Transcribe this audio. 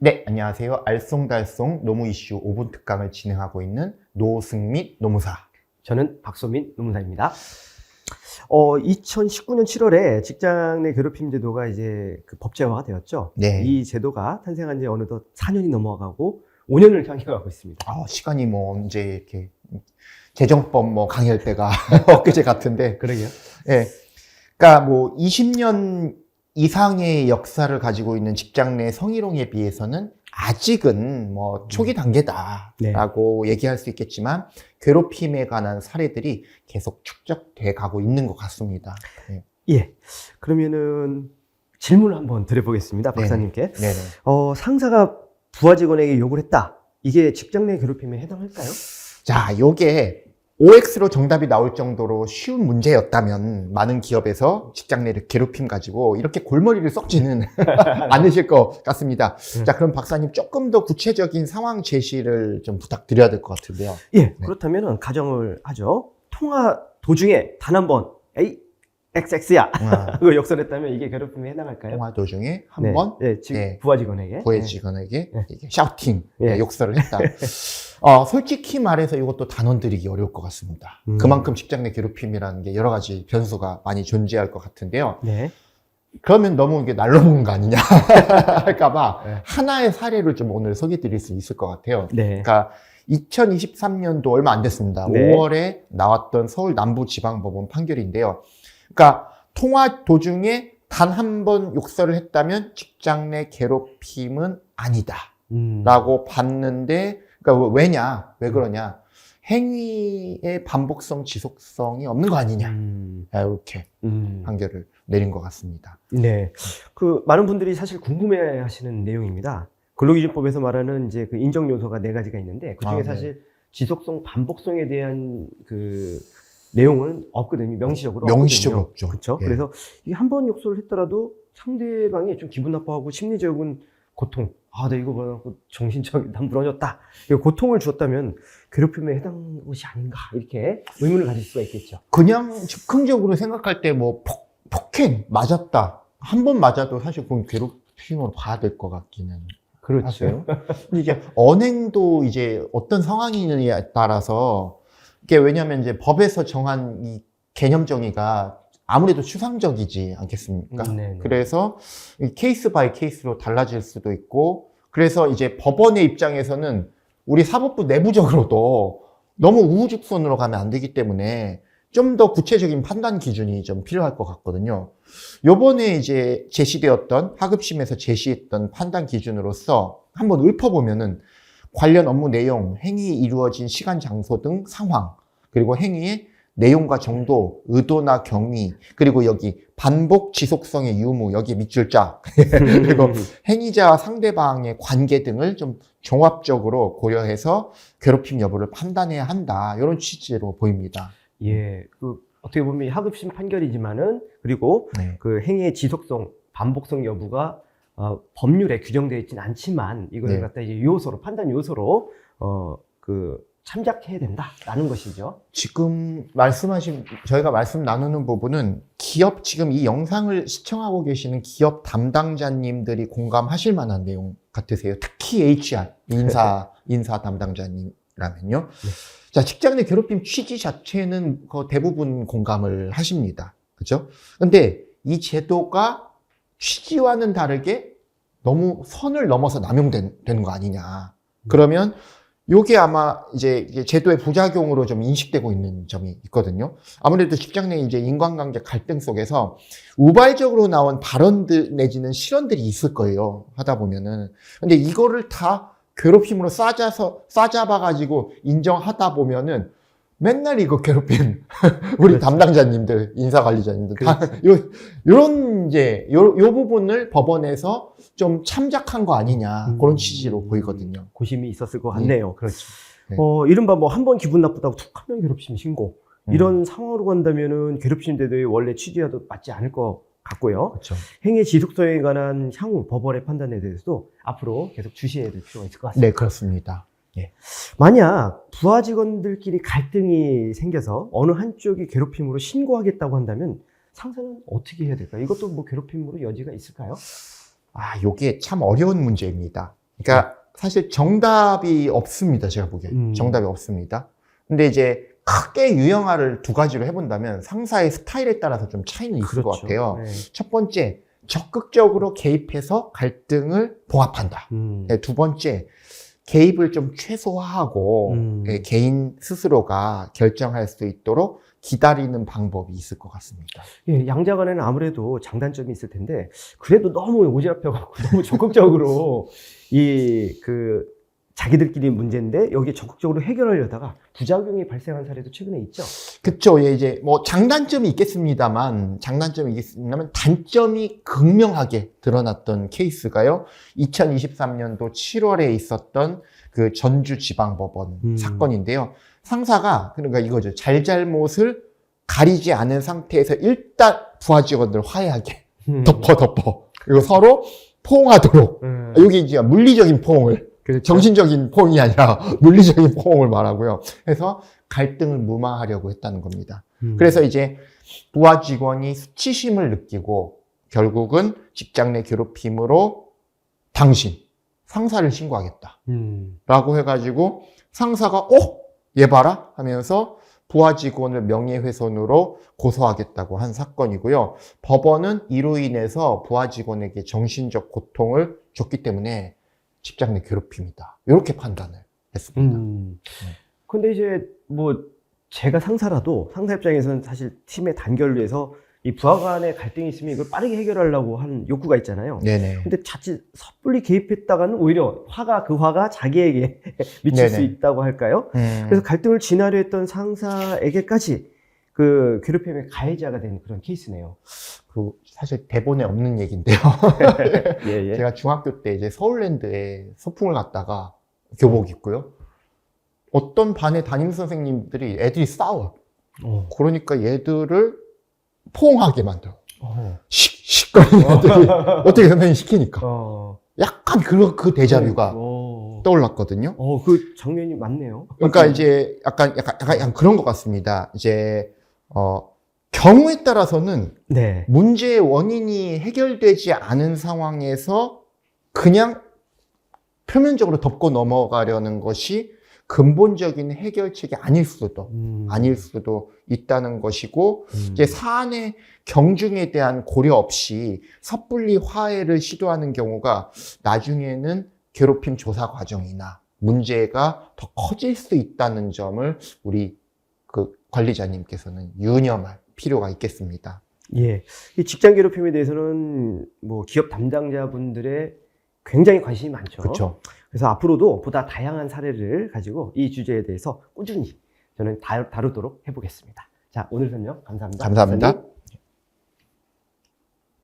네, 안녕하세요. 알쏭달쏭 노무 이슈 5분 특강을 진행하고 있는 노승민 노무사. 저는 박소민 노무사입니다. 2019년 7월에 직장 내 괴롭힘 제도가 이제 법제화가 되었죠. 네. 이 제도가 탄생한 지 어느덧 4년이 넘어가고 5년을 향해 가고 있습니다. 시간이 뭐 언제 이렇게 개정법 뭐 강의할 때가 엊그제 같은데. 그러게요. 예. 그러니까 뭐 20년 이상의 역사를 가지고 있는 직장 내 성희롱에 비해서는 아직은 뭐 초기 단계다라고 얘기할 수 있겠지만 괴롭힘에 관한 사례들이 계속 축적돼 가고 있는 것 같습니다. 네. 예. 그러면은 질문을 한번 드려보겠습니다. 박사님께. 네네. 상사가 부하 직원에게 욕을 했다. 이게 직장 내 괴롭힘에 해당할까요? 자, 요게 OX로 정답이 나올 정도로 쉬운 문제였다면 많은 기업에서 직장 내 괴롭힘 가지고 이렇게 골머리를 썩지는 않으실 것 같습니다. 자, 그럼 박사님 조금 더 구체적인 상황 제시를 좀 부탁드려야 될 것 같은데요. 예. 네. 그렇다면 가정을 하죠. 통화 도중에 단 한 번, 에이, XX야. 그거 욕설했다면 이게 괴롭힘에 해당할까요? 통화 도중에 한 번 부하 직원에게. 부하 직원에게 이게 샤우팅, 예. 욕설을 했다. 솔직히 말해서 이것도 단언드리기 어려울 것 같습니다. 그만큼 직장 내 괴롭힘이라는 게 여러 가지 변수가 많이 존재할 것 같은데요. 네. 그러면 너무 이게 날로 먹는 거 아니냐 할까봐 네. 하나의 사례를 좀 오늘 소개해 드릴 수 있을 것 같아요. 네. 그러니까 2023년도 얼마 안 됐습니다. 네. 5월에 나왔던 서울 남부지방법원 판결인데요. 그러니까 통화 도중에 단 한 번 욕설을 했다면 직장 내 괴롭힘은 아니다 라고 봤는데, 그러니까 왜 그러냐, 행위의 반복성 지속성이 없는 거 아니냐, 이렇게 판결을 내린 것 같습니다. 네. 많은 분들이 사실 궁금해 하시는 내용입니다. 근로기준법에서 말하는 이제 인정 요소가 4가지가 있는데, 그 중에 네. 사실 지속성, 반복성에 대한 내용은 없거든요. 명시적으로 없죠. 그렇죠. 예. 그래서 이 한 번 욕설을 했더라도 상대방이 좀 기분 나빠하고 심리적인 고통, 나 이거 봐갖고 정신적인 난 무너졌다. 고통을 주었다면 괴롭힘에 해당하는 것이 아닌가, 이렇게 의문을 가질 수가 있겠죠. 그냥 즉흥적으로 생각할 때 뭐 폭행 맞았다, 한 번 맞아도 사실 그건 괴롭힘으로 봐야 될 것 같기는. 그렇죠. 근데 이제 언행도 이제 어떤 상황이냐에 따라서, 이게 왜냐하면 이제 법에서 정한 이 개념 정의가 아무래도 추상적이지 않겠습니까? 네네. 그래서 케이스 바이 케이스로 달라질 수도 있고, 그래서 이제 법원의 입장에서는 우리 사법부 내부적으로도 너무 우후죽순으로 가면 안 되기 때문에 좀 더 구체적인 판단 기준이 좀 필요할 것 같거든요. 요번에 이제 제시되었던, 하급심에서 제시했던 판단 기준으로서 한번 읊어보면은 관련 업무 내용, 행위 이루어진 시간, 장소 등 상황, 그리고 행위의 내용과 정도, 의도나 경위, 그리고 여기 반복 지속성의 유무, 여기 밑줄 짝, 그리고 행위자와 상대방의 관계 등을 좀 종합적으로 고려해서 괴롭힘 여부를 판단해야 한다, 이런 취지로 보입니다. 예, 어떻게 보면 하급심 판결이지만은, 그리고 네. 행위의 지속성, 반복성 여부가 법률에 규정되어 있지는 않지만, 이걸 네. 갖다 이제 판단 요소로 참작해야 된다라는 것이죠. 지금 저희가 말씀 나누는 부분은 지금 이 영상을 시청하고 계시는 기업 담당자님들이 공감하실 만한 내용 같으세요. 특히 HR, 인사 담당자님라면요. 네. 자, 직장 내 괴롭힘 취지 자체는 대부분 공감을 하십니다. 그죠? 근데 이 제도가 취지와는 다르게 너무 선을 넘어서 남용되는 거 아니냐. 그러면 요게 아마 이제 제도의 부작용으로 좀 인식되고 있는 점이 있거든요. 아무래도 직장 내 이제 인간관계 갈등 속에서 우발적으로 나온 발언들 내지는 실언들이 있을 거예요. 하다 보면은. 근데 이거를 다 괴롭힘으로 싸잡아가지고 인정하다 보면은 맨날 이거 괴롭힘, 우리 그렇죠. 담당자님들, 인사관리자님들, 다, 요런 요 부분을 법원에서 좀 참작한 거 아니냐, 그런 취지로 보이거든요. 고심이 있었을 것 같네요. 그렇죠. 네. 이른바 한 번 기분 나쁘다고 툭 하면 괴롭힘 신고, 이런 상황으로 간다면은 괴롭힘 제도의 원래 취지와도 맞지 않을 것 같고요. 그렇죠. 행위 지속성에 관한 향후 법원의 판단에 대해서도 앞으로 계속 주시해야 될 필요가 있을 것 같습니다. 네, 그렇습니다. 예. 만약 부하 직원들끼리 갈등이 생겨서 어느 한쪽이 괴롭힘으로 신고하겠다고 한다면 상사는 어떻게 해야 될까요? 이것도 괴롭힘으로 여지가 있을까요? 요게 참 어려운 문제입니다. 그러니까 사실 정답이 없습니다. 제가 보기엔. 정답이 없습니다. 근데 이제 크게 유형화를 두 가지로 해본다면 상사의 스타일에 따라서 좀 차이는 있을 것 같아요. 네. 첫 번째, 적극적으로 개입해서 갈등을 봉합한다. 네, 두 번째, 개입을 좀 최소화하고 개인 스스로가 결정할 수 있도록 기다리는 방법이 있을 것 같습니다. 예, 양자간에는 아무래도 장단점이 있을 텐데 그래도 너무 오지랖펴갖고 너무 적극적으로 자기들끼리 문제인데 여기에 적극적으로 해결하려다가 부작용이 발생한 사례도 최근에 있죠. 그쵸. 예, 이제 뭐 장단점이 있겠습니다만 단점이 극명하게 드러났던 케이스가요. 2023년도 7월에 있었던 그 전주지방법원 사건인데요. 상사가 그러니까 이거죠. 잘잘못을 가리지 않은 상태에서 일단 부하 직원들 화해하게 덮어 그리고 서로 포옹하도록 여기 이제 물리적인 포옹을 그렇죠. 정신적인 포옹이 아니라 물리적인 포옹을 말하고요. 그래서 갈등을 무마하려고 했다는 겁니다. 그래서 이제 부하 직원이 수치심을 느끼고 결국은 직장 내 괴롭힘으로 당신 상사를 신고하겠다 라고 해가지고 상사가 얘 봐라 하면서 부하 직원을 명예훼손으로 고소하겠다고 한 사건이고요. 법원은 이로 인해서 부하 직원에게 정신적 고통을 줬기 때문에 직장 내 괴롭힘이다. 이렇게 판단을 했습니다. 근데 이제 제가 상사라도 상사 입장에서는 사실 팀의 단결을 위해서 이 부하 간의 갈등이 있으면 이걸 빠르게 해결하려고 하는 욕구가 있잖아요. 네네. 근데 자칫 섣불리 개입했다가는 오히려 그 화가 자기에게 미칠 수 있다고 할까요? 그래서 갈등을 진화려 했던 상사에게까지 그 괴롭힘의 가해자가 된 그런 케이스네요. 사실 대본에 없는 얘기인데요. 예. 제가 중학교 때 이제 서울랜드에 소풍을 갔다가 교복 입고요. 어떤 반의 담임 선생님들이 애들이 싸워. 그러니까 얘들을 포옹하게 만들어. 시끄러운 애들이 어떻게 선생님이 시키니까. 약간 그 데자뷰가 떠올랐거든요. 그 장면이 맞네요. 그러니까 이제 약간 그런 것 같습니다. 이제 경우에 따라서는 네. 문제의 원인이 해결되지 않은 상황에서 그냥 표면적으로 덮고 넘어가려는 것이 근본적인 해결책이 아닐 수도 있다는 것이고, 이제 사안의 경중에 대한 고려 없이 섣불리 화해를 시도하는 경우가 나중에는 괴롭힘 조사 과정이나 문제가 더 커질 수 있다는 점을 우리 그 관리자님께서는 유념할 필요가 있겠습니다. 예. 이 직장 괴롭힘에 대해서는 기업 담당자분들의 굉장히 관심이 많죠. 그렇죠. 그래서 앞으로도 보다 다양한 사례를 가지고 이 주제에 대해서 꾸준히 저는 다루도록 해보겠습니다. 자, 오늘 설명 감사합니다. 감사합니다.